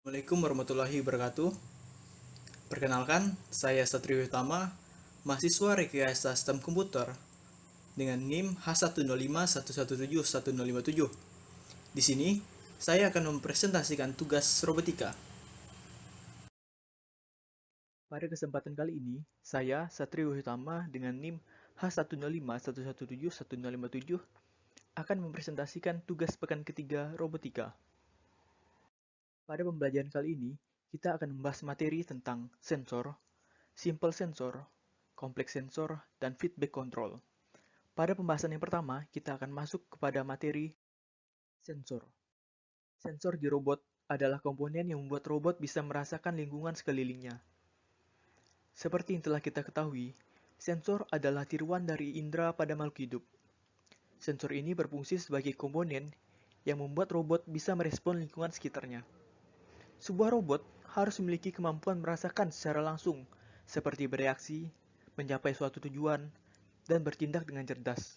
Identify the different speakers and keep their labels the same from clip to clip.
Speaker 1: Assalamualaikum warahmatullahi wabarakatuh. Perkenalkan, saya Satrio Utama, mahasiswa Rekayasa Sistem Komputer dengan NIM H10511711057. Di sini, saya akan mempresentasikan tugas robotika. Pada kesempatan kali ini, saya Satrio Utama dengan NIM H10511711057 akan mempresentasikan tugas pekan ketiga robotika. Pada pembelajaran kali ini, kita akan membahas materi tentang sensor, simple sensor, kompleks sensor, dan feedback control. Pada pembahasan yang pertama, kita akan masuk kepada materi sensor. Sensor di robot adalah komponen yang membuat robot bisa merasakan lingkungan sekelilingnya. Seperti yang telah kita ketahui, sensor adalah tiruan dari indera pada makhluk hidup. Sensor ini berfungsi sebagai komponen yang membuat robot bisa merespon lingkungan sekitarnya. Sebuah robot harus memiliki kemampuan merasakan secara langsung, seperti bereaksi, mencapai suatu tujuan, dan bertindak dengan cerdas.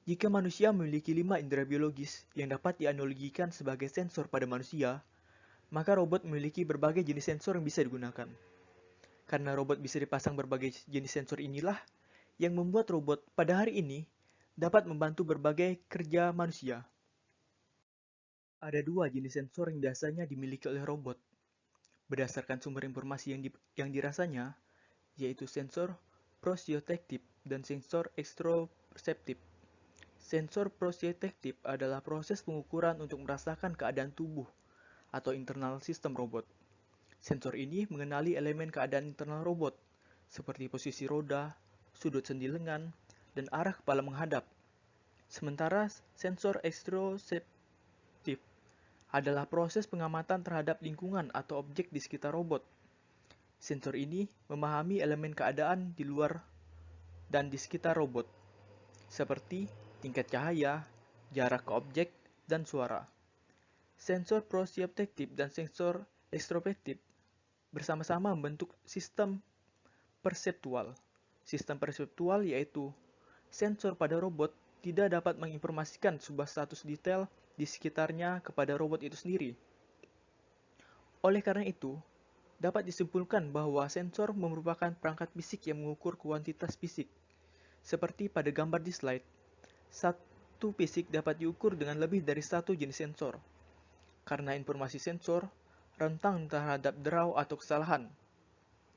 Speaker 1: Jika manusia memiliki 5 indera biologis yang dapat dianalogikan sebagai sensor pada manusia, maka robot memiliki berbagai jenis sensor yang bisa digunakan. Karena robot bisa dipasang berbagai jenis sensor inilah yang membuat robot pada hari ini dapat membantu berbagai kerja manusia. Ada dua jenis sensor yang biasanya dimiliki oleh robot. Berdasarkan sumber informasi yang dirasanya, yaitu sensor proprioceptif dan sensor exteroceptif. Sensor proprioceptif adalah proses pengukuran untuk merasakan keadaan tubuh atau internal sistem robot. Sensor ini mengenali elemen keadaan internal robot, seperti posisi roda, sudut sendi lengan, dan arah kepala menghadap. Sementara sensor exteroceptif adalah proses pengamatan terhadap lingkungan atau objek di sekitar robot. Sensor ini memahami elemen keadaan di luar dan di sekitar robot, seperti tingkat cahaya, jarak ke objek, dan suara. Sensor proprioceptif dan sensor exteroceptif bersama-sama membentuk sistem perseptual. Sistem perseptual yaitu sensor pada robot tidak dapat menginformasikan sebuah status detail di sekitarnya kepada robot itu sendiri. Oleh karena itu, dapat disimpulkan bahwa sensor merupakan perangkat fisik yang mengukur kuantitas fisik. Seperti pada gambar di slide, satu fisik dapat diukur dengan lebih dari satu jenis sensor. Karena informasi sensor rentan terhadap derau atau kesalahan.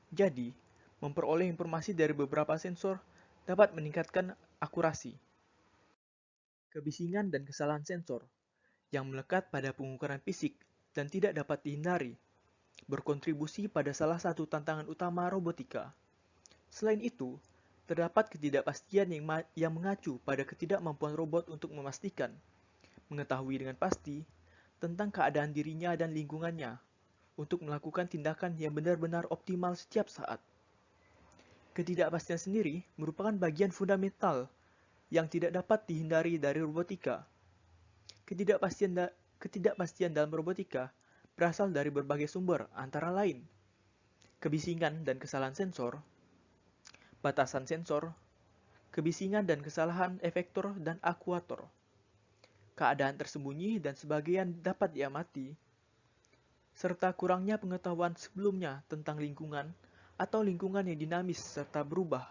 Speaker 1: Jadi, memperoleh informasi dari beberapa sensor dapat meningkatkan akurasi. Kebisingan dan kesalahan sensor yang melekat pada pengukuran fisik dan tidak dapat dihindari berkontribusi pada salah satu tantangan utama robotika. Selain itu, terdapat ketidakpastian yang mengacu pada ketidakmampuan robot untuk memastikan, mengetahui dengan pasti tentang keadaan dirinya dan lingkungannya untuk melakukan tindakan yang benar-benar optimal setiap saat. Ketidakpastian sendiri merupakan bagian fundamental yang tidak dapat dihindari dari robotika. Ketidakpastian dalam robotika berasal dari berbagai sumber, antara lain kebisingan dan kesalahan sensor, batasan sensor, kebisingan dan kesalahan efektor dan aktuator. Keadaan tersembunyi dan sebagian dapat diamati, serta kurangnya pengetahuan sebelumnya tentang lingkungan atau lingkungan yang dinamis serta berubah.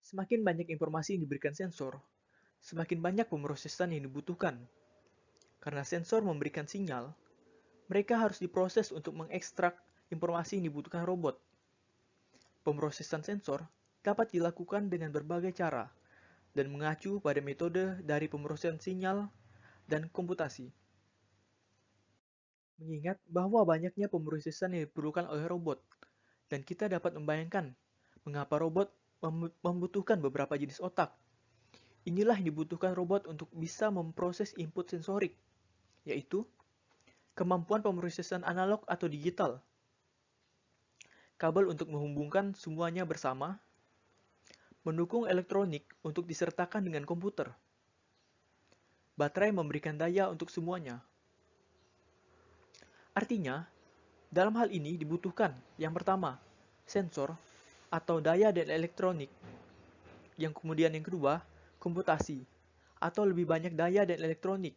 Speaker 1: Semakin banyak informasi yang diberikan sensor, semakin banyak pemrosesan yang dibutuhkan. Karena sensor memberikan sinyal, mereka harus diproses untuk mengekstrak informasi yang dibutuhkan robot. Pemrosesan sensor dapat dilakukan dengan berbagai cara dan mengacu pada metode dari pemrosesan sinyal dan komputasi. Mengingat bahwa banyaknya pemrosesan yang diperlukan oleh robot, dan kita dapat membayangkan mengapa robot membutuhkan beberapa jenis otak. Inilah yang dibutuhkan robot untuk bisa memproses input sensorik, yaitu kemampuan pemrosesan analog atau digital, kabel untuk menghubungkan semuanya bersama, mendukung elektronik untuk disertakan dengan komputer, baterai memberikan daya untuk semuanya. Artinya, dalam hal ini dibutuhkan yang pertama, sensor atau daya dan elektronik. Yang kemudian yang kedua, komputasi atau lebih banyak daya dan elektronik.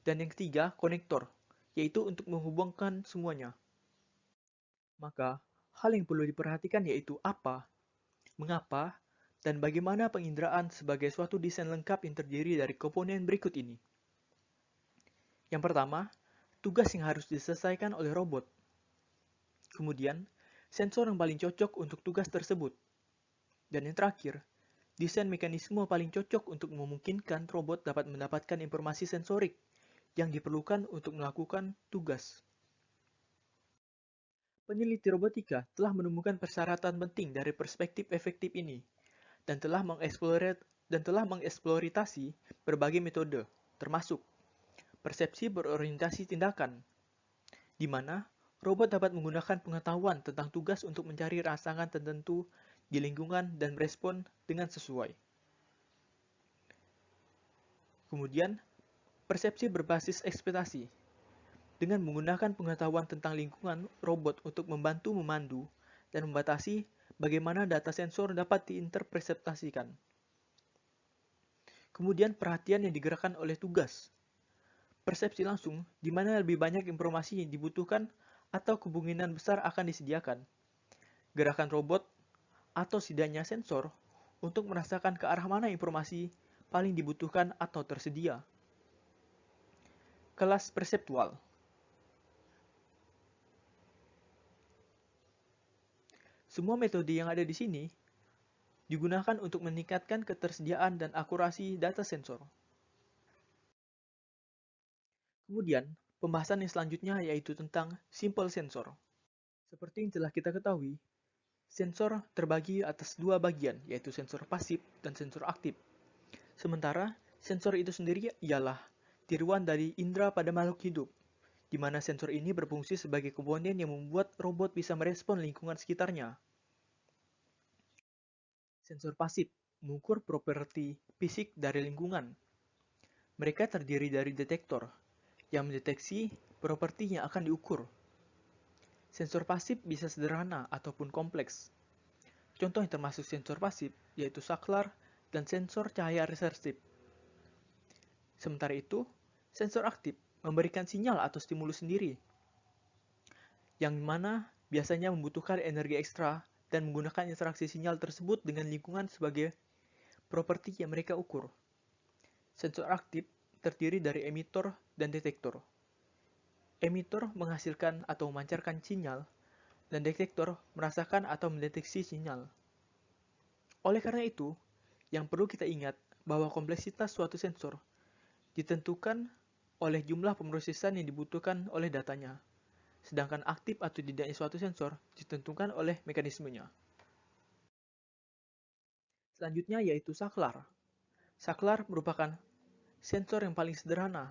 Speaker 1: Dan yang ketiga, konektor, yaitu untuk menghubungkan semuanya. Maka, hal yang perlu diperhatikan yaitu apa, mengapa, dan bagaimana penginderaan sebagai suatu desain lengkap yang terdiri dari komponen berikut ini. Yang pertama, tugas yang harus diselesaikan oleh robot. Kemudian, sensor yang paling cocok untuk tugas tersebut. Dan yang terakhir, desain mekanisme paling cocok untuk memungkinkan robot dapat mendapatkan informasi sensorik yang diperlukan untuk melakukan tugas. Peneliti robotika telah menemukan persyaratan penting dari perspektif efektif ini dan telah mengeksplorasi berbagai metode, termasuk persepsi berorientasi tindakan, di mana robot dapat menggunakan pengetahuan tentang tugas untuk mencari rangsangan tertentu di lingkungan dan merespon dengan sesuai. Kemudian, persepsi berbasis ekspektasi. Dengan menggunakan pengetahuan tentang lingkungan robot untuk membantu memandu dan membatasi bagaimana data sensor dapat diinterpretasikan. Kemudian perhatian yang digerakkan oleh tugas. Persepsi langsung, di mana lebih banyak informasi yang dibutuhkan atau kemungkinan besar akan disediakan. Gerakan robot atau setidaknya sensor untuk merasakan ke arah mana informasi paling dibutuhkan atau tersedia. Kelas perseptual. Semua metode yang ada di sini digunakan untuk meningkatkan ketersediaan dan akurasi data sensor. Kemudian, pembahasan yang selanjutnya yaitu tentang simple sensor. Seperti yang telah kita ketahui, sensor terbagi atas dua bagian, yaitu sensor pasif dan sensor aktif. Sementara, sensor itu sendiri ialah tiruan dari indera pada makhluk hidup, di mana sensor ini berfungsi sebagai komponen yang membuat robot bisa merespon lingkungan sekitarnya. Sensor pasif mengukur properti fisik dari lingkungan. Mereka terdiri dari detektor yang mendeteksi properti yang akan diukur. Sensor pasif bisa sederhana ataupun kompleks. Contoh yang termasuk sensor pasif yaitu saklar dan sensor cahaya resersif. Sementara itu, sensor aktif memberikan sinyal atau stimulus sendiri, yang mana biasanya membutuhkan energi ekstra dan menggunakan interaksi sinyal tersebut dengan lingkungan sebagai properti yang mereka ukur. Sensor aktif terdiri dari emitor dan detektor. Emitor menghasilkan atau memancarkan sinyal, dan detektor merasakan atau mendeteksi sinyal. Oleh karena itu, yang perlu kita ingat bahwa kompleksitas suatu sensor ditentukan oleh jumlah pemrosesan yang dibutuhkan oleh datanya, sedangkan aktif atau tidaknya suatu sensor ditentukan oleh mekanismenya. Selanjutnya yaitu saklar. Saklar merupakan sensor yang paling sederhana.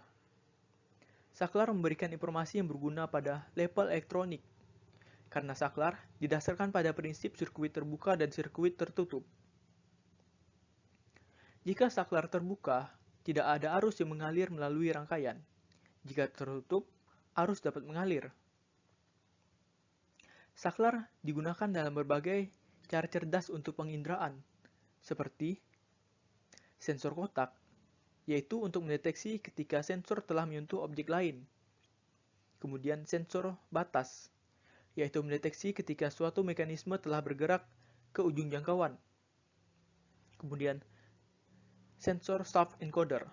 Speaker 1: Saklar memberikan informasi yang berguna pada level elektronik, karena saklar didasarkan pada prinsip sirkuit terbuka dan sirkuit tertutup. Jika saklar terbuka, tidak ada arus yang mengalir melalui rangkaian. Jika tertutup, arus dapat mengalir. Saklar digunakan dalam berbagai cara cerdas untuk penginderaan, seperti sensor kotak, yaitu untuk mendeteksi ketika sensor telah menyentuh objek lain. Kemudian sensor batas, yaitu mendeteksi ketika suatu mekanisme telah bergerak ke ujung jangkauan. Kemudian sensor shaft encoder,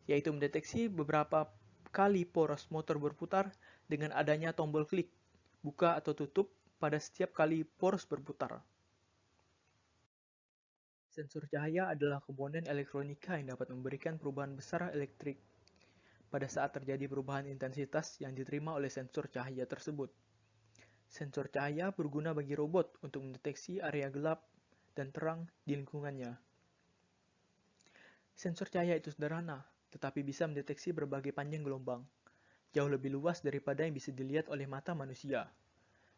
Speaker 1: yaitu mendeteksi beberapa kali poros motor berputar dengan adanya tombol klik, buka atau tutup pada setiap kali poros berputar. Sensor cahaya adalah komponen elektronika yang dapat memberikan perubahan besar elektrik pada saat terjadi perubahan intensitas yang diterima oleh sensor cahaya tersebut. Sensor cahaya berguna bagi robot untuk mendeteksi area gelap dan terang di lingkungannya. Sensor cahaya itu sederhana, tetapi bisa mendeteksi berbagai panjang gelombang, jauh lebih luas daripada yang bisa dilihat oleh mata manusia.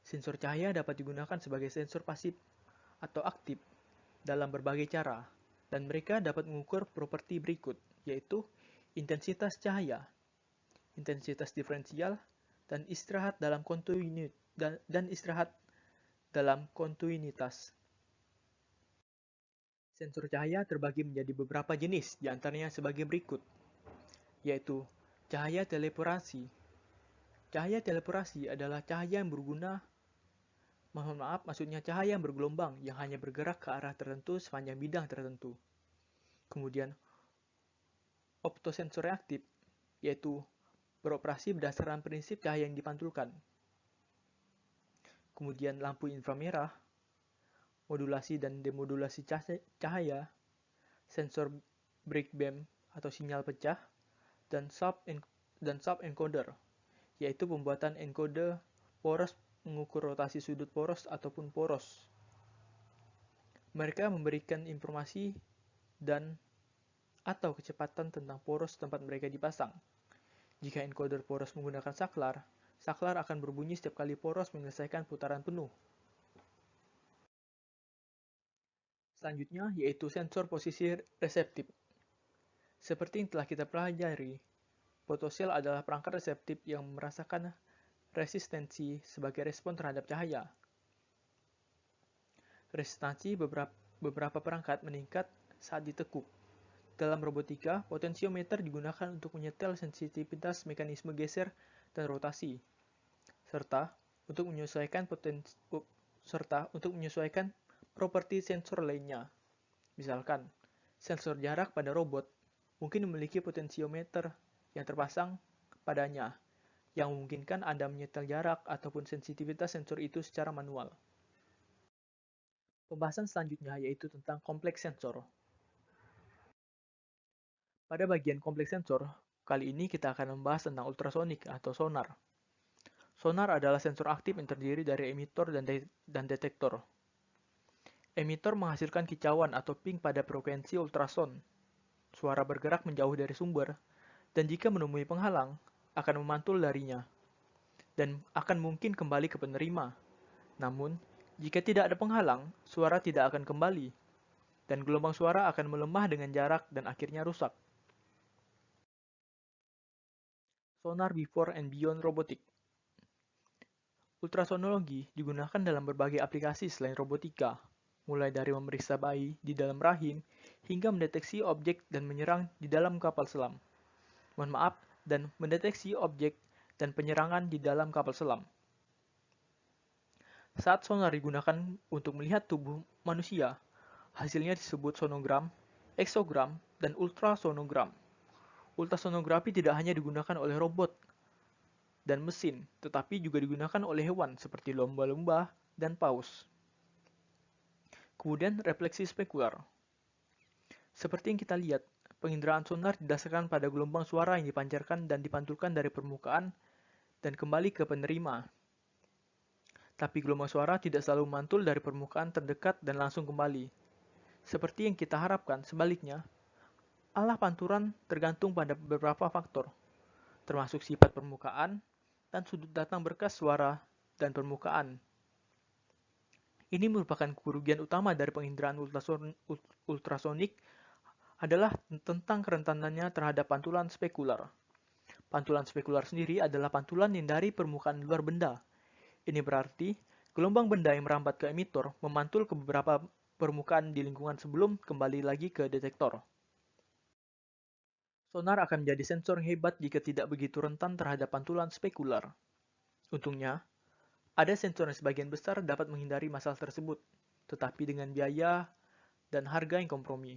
Speaker 1: Sensor cahaya dapat digunakan sebagai sensor pasif atau aktif dalam berbagai cara, dan mereka dapat mengukur properti berikut, yaitu intensitas cahaya, intensitas diferensial, dan istirahat dalam kontinuitas. Sensor cahaya terbagi menjadi beberapa jenis, di antaranya sebagai berikut, yaitu Cahaya teleporasi. Cahaya teleporasi adalah cahaya yang berguna, maksudnya cahaya yang bergelombang yang hanya bergerak ke arah tertentu sepanjang bidang tertentu. Kemudian, optosensor reaktif, yaitu beroperasi berdasarkan prinsip cahaya yang dipantulkan. Kemudian lampu inframerah, modulasi dan demodulasi cahaya, sensor breakbeam atau sinyal pecah, dan sub-encoder, yaitu pembuatan encoder poros mengukur rotasi sudut poros ataupun poros. Mereka memberikan informasi dan atau kecepatan tentang poros tempat mereka dipasang. Jika encoder poros menggunakan saklar, saklar akan berbunyi setiap kali poros menyelesaikan putaran penuh. Selanjutnya yaitu sensor posisi reseptif. Seperti yang telah kita pelajari, fotosel adalah perangkat reseptif yang merasakan resistensi sebagai respon terhadap cahaya. Resistansi beberapa perangkat meningkat saat ditekuk. Dalam robotika, potensiometer digunakan untuk menyetel sensitivitas mekanisme geser dan rotasi, serta untuk menyesuaikan properti sensor lainnya. Misalkan, sensor jarak pada robot mungkin memiliki potensiometer yang terpasang padanya, yang memungkinkan Anda menyetel jarak ataupun sensitivitas sensor itu secara manual. Pembahasan selanjutnya yaitu tentang kompleks sensor. Pada bagian kompleks sensor, kali ini kita akan membahas tentang ultrasonik atau sonar. Sonar adalah sensor aktif yang terdiri dari emitor dan detektor. Emitor menghasilkan kicauan atau ping pada frekuensi ultrason. Suara bergerak menjauh dari sumber, dan jika menemui penghalang, akan memantul darinya, dan akan mungkin kembali ke penerima. Namun, jika tidak ada penghalang, suara tidak akan kembali, dan gelombang suara akan melemah dengan jarak dan akhirnya rusak. Sonar before and beyond robotik. Ultrasonologi digunakan dalam berbagai aplikasi selain robotika, mulai dari memeriksa bayi di dalam rahim hingga mendeteksi objek dan menyerang di dalam kapal selam. Dan mendeteksi objek dan penyerangan di dalam kapal selam. Saat sonar digunakan untuk melihat tubuh manusia, hasilnya disebut sonogram, eksogram, dan ultrasonogram. Ultrasonografi tidak hanya digunakan oleh robot dan mesin, tetapi juga digunakan oleh hewan seperti lumba-lumba dan paus. Kemudian refleksi spekular. Seperti yang kita lihat, penginderaan sonar didasarkan pada gelombang suara yang dipancarkan dan dipantulkan dari permukaan dan kembali ke penerima. Tapi gelombang suara tidak selalu memantul dari permukaan terdekat dan langsung kembali. Seperti yang kita harapkan, sebaliknya, arah pantulan tergantung pada beberapa faktor, termasuk sifat permukaan dan sudut datang berkas suara dan permukaan. Ini merupakan kerugian utama dari penginderaan ultrasonik adalah tentang kerentanannya terhadap pantulan spekular. Pantulan spekular sendiri adalah pantulan yang dari permukaan luar benda. Ini berarti gelombang benda yang merambat ke emitor memantul ke beberapa permukaan di lingkungan sebelum kembali lagi ke detektor. Sonar akan menjadi sensor yang hebat jika tidak begitu rentan terhadap pantulan spekular. Untungnya, ada sensor yang sebagian besar dapat menghindari masalah tersebut, tetapi dengan biaya dan harga yang kompromi.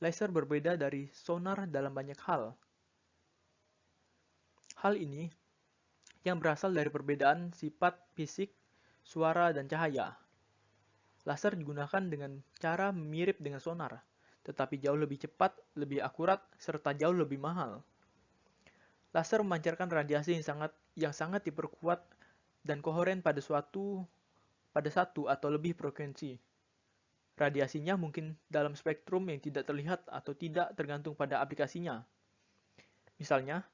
Speaker 1: Laser berbeda dari sonar dalam banyak hal. Hal ini yang berasal dari perbedaan sifat fisik, suara, dan cahaya. Laser digunakan dengan cara mirip dengan sonar, tetapi jauh lebih cepat, lebih akurat, serta jauh lebih mahal. Laser memancarkan radiasi yang sangat diperkuat dan koheren pada satu atau lebih frekuensi. Radiasinya mungkin dalam spektrum yang tidak terlihat atau tidak tergantung pada aplikasinya. Misalnya,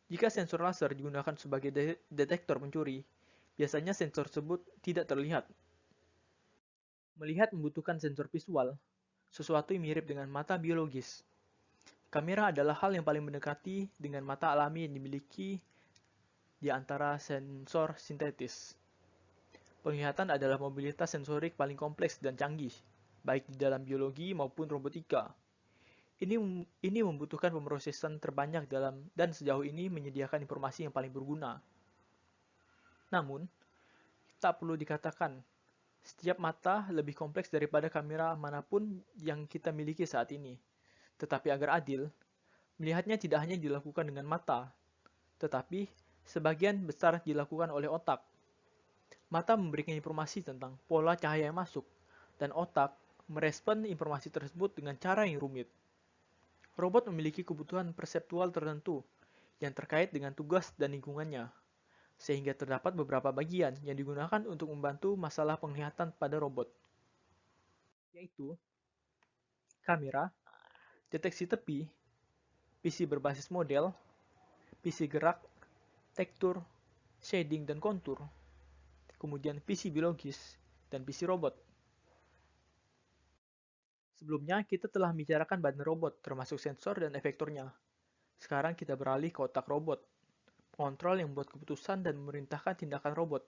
Speaker 1: jika sensor laser digunakan sebagai detektor pencuri, biasanya sensor tersebut tidak terlihat. Melihat membutuhkan sensor visual, sesuatu yang mirip dengan mata biologis. Kamera adalah hal yang paling mendekati dengan mata alami yang dimiliki di antara sensor sintetis. Penglihatan adalah mobilitas sensorik paling kompleks dan canggih, baik di dalam biologi maupun robotika. Ini membutuhkan pemrosesan terbanyak dan sejauh ini menyediakan informasi yang paling berguna. Namun, tak perlu dikatakan, setiap mata lebih kompleks daripada kamera manapun yang kita miliki saat ini. Tetapi agar adil, melihatnya tidak hanya dilakukan dengan mata, tetapi sebagian besar dilakukan oleh otak. Mata memberikan informasi tentang pola cahaya yang masuk, dan otak merespon informasi tersebut dengan cara yang rumit. Robot memiliki kebutuhan perseptual tertentu yang terkait dengan tugas dan lingkungannya, sehingga terdapat beberapa bagian yang digunakan untuk membantu masalah penglihatan pada robot, yaitu kamera, deteksi tepi, PC berbasis model, PC gerak, tekstur, shading dan kontur, kemudian PC biologis, dan PC robot. Sebelumnya, kita telah membicarakan badan robot, termasuk sensor dan efektornya. Sekarang kita beralih ke otak robot, pengontrol yang membuat keputusan dan memerintahkan tindakan robot.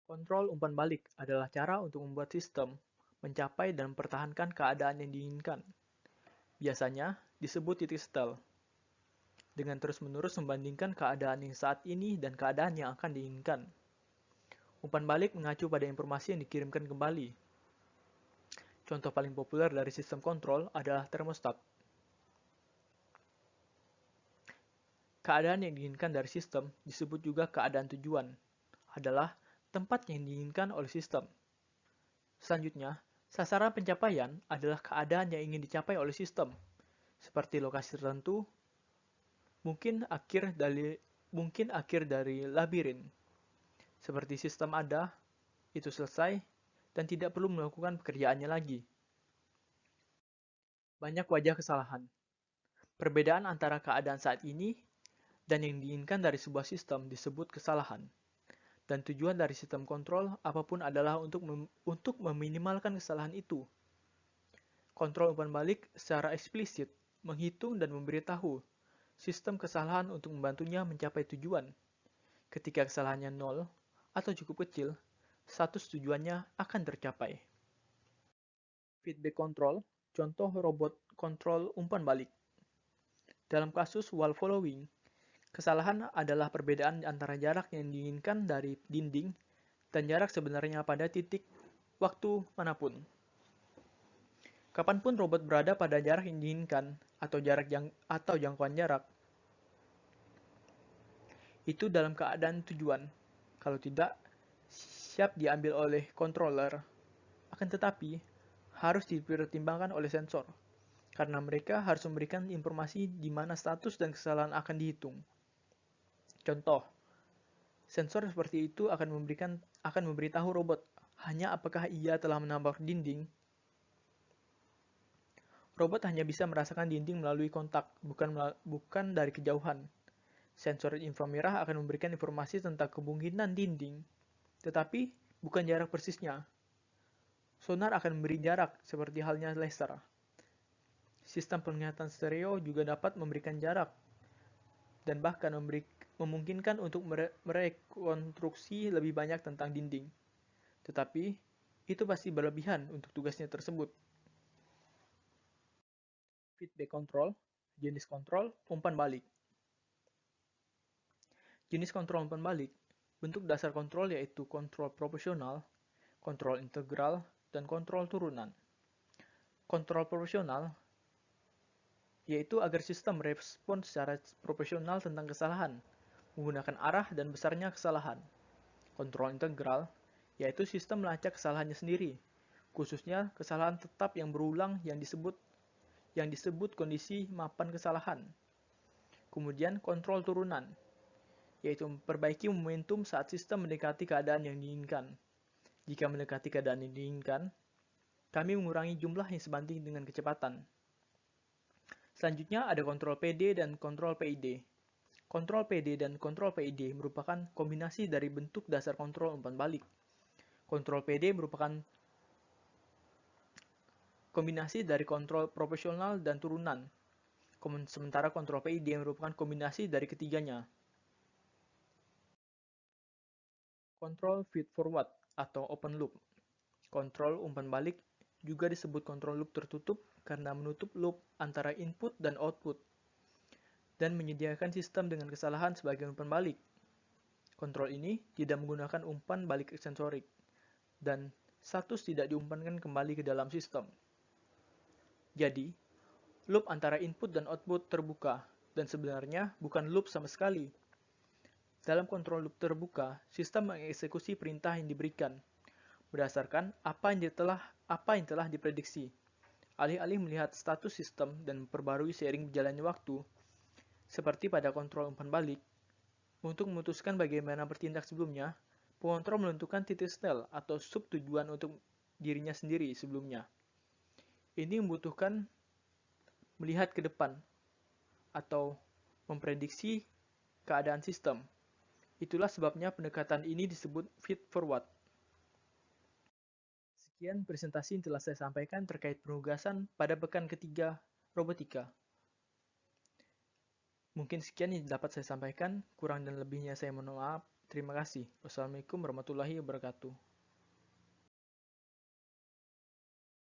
Speaker 1: Kontrol umpan balik adalah cara untuk membuat sistem mencapai dan mempertahankan keadaan yang diinginkan. Biasanya disebut titik setel, dengan terus-menerus membandingkan keadaan yang saat ini dan keadaan yang akan diinginkan. Umpan balik mengacu pada informasi yang dikirimkan kembali. Contoh paling populer dari sistem kontrol adalah termostat. Keadaan yang diinginkan dari sistem disebut juga keadaan tujuan, adalah tempat yang diinginkan oleh sistem. Selanjutnya, sasaran pencapaian adalah keadaan yang ingin dicapai oleh sistem, seperti lokasi tertentu, mungkin akhir dari labirin. Seperti sistem ada, itu selesai, dan tidak perlu melakukan pekerjaannya lagi. Banyak wajah kesalahan. Perbedaan antara keadaan saat ini dan yang diinginkan dari sebuah sistem disebut kesalahan. Dan tujuan dari sistem kontrol apapun adalah untuk meminimalkan kesalahan itu. Kontrol umpan balik secara eksplisit menghitung dan memberitahu sistem kesalahan untuk membantunya mencapai tujuan. Ketika kesalahannya 0 atau cukup kecil, status tujuannya akan tercapai. Feedback control, contoh robot kontrol umpan balik. Dalam kasus wall following, kesalahan adalah perbedaan antara jarak yang diinginkan dari dinding dan jarak sebenarnya pada titik waktu manapun. Kapanpun robot berada pada jarak yang diinginkan atau jangkauan jarak, itu dalam keadaan tujuan. Kalau tidak, siap diambil oleh controller. Akan tetapi, harus dipertimbangkan oleh sensor, karena mereka harus memberikan informasi di mana status dan kesalahan akan dihitung. Contoh, sensor seperti itu akan memberitahu robot hanya apakah ia telah menambah dinding. Robot hanya bisa merasakan dinding melalui kontak, bukan dari kejauhan. Sensor inframerah akan memberikan informasi tentang kemungkinan dinding, tetapi bukan jarak persisnya. Sonar akan memberi jarak, seperti halnya laser. Sistem penglihatan stereo juga dapat memberikan jarak, dan bahkan memungkinkan untuk merekonstruksi lebih banyak tentang dinding. Tetapi, itu pasti berlebihan untuk tugasnya tersebut. Feedback control, jenis kontrol, umpan balik. Jenis kontrol umpan balik, bentuk dasar kontrol yaitu kontrol proporsional, kontrol integral, dan kontrol turunan. Kontrol proporsional yaitu agar sistem merespon secara proporsional tentang kesalahan, menggunakan arah dan besarnya kesalahan. Kontrol integral yaitu sistem melacak kesalahannya sendiri, khususnya kesalahan tetap yang berulang yang disebut kondisi mapan kesalahan. Kemudian kontrol turunan, yaitu memperbaiki momentum saat sistem mendekati keadaan yang diinginkan. Jika mendekati keadaan yang diinginkan, kami mengurangi jumlah yang sebanding dengan kecepatan. Selanjutnya ada kontrol PD dan kontrol PID. Kontrol PD dan kontrol PID merupakan kombinasi dari bentuk dasar kontrol umpan balik. Kontrol PD merupakan kombinasi dari kontrol proporsional dan turunan, sementara kontrol PID merupakan kombinasi dari ketiganya. Kontrol feed forward atau open loop. Kontrol umpan balik juga disebut control loop tertutup karena menutup loop antara input dan output, dan menyediakan sistem dengan kesalahan sebagai umpan balik. Kontrol ini tidak menggunakan umpan balik sensorik, dan status tidak diumpankan kembali ke dalam sistem. Jadi, loop antara input dan output terbuka, dan sebenarnya bukan loop sama sekali. Dalam kontrol loop terbuka, sistem mengeksekusi perintah yang diberikan, berdasarkan apa yang telah diprediksi. Alih-alih melihat status sistem dan memperbarui seiring berjalannya waktu, seperti pada kontrol umpan balik, untuk memutuskan bagaimana bertindak sebelumnya, pengontrol menentukan titik setel atau sub tujuan untuk dirinya sendiri sebelumnya. Ini membutuhkan melihat ke depan atau memprediksi keadaan sistem. Itulah sebabnya pendekatan ini disebut feed forward. Sekian presentasi yang telah saya sampaikan terkait penugasan pada pekan ketiga robotika. Mungkin sekian yang dapat saya sampaikan, kurang dan lebihnya saya mohon maaf. Terima kasih. Wassalamualaikum warahmatullahi wabarakatuh.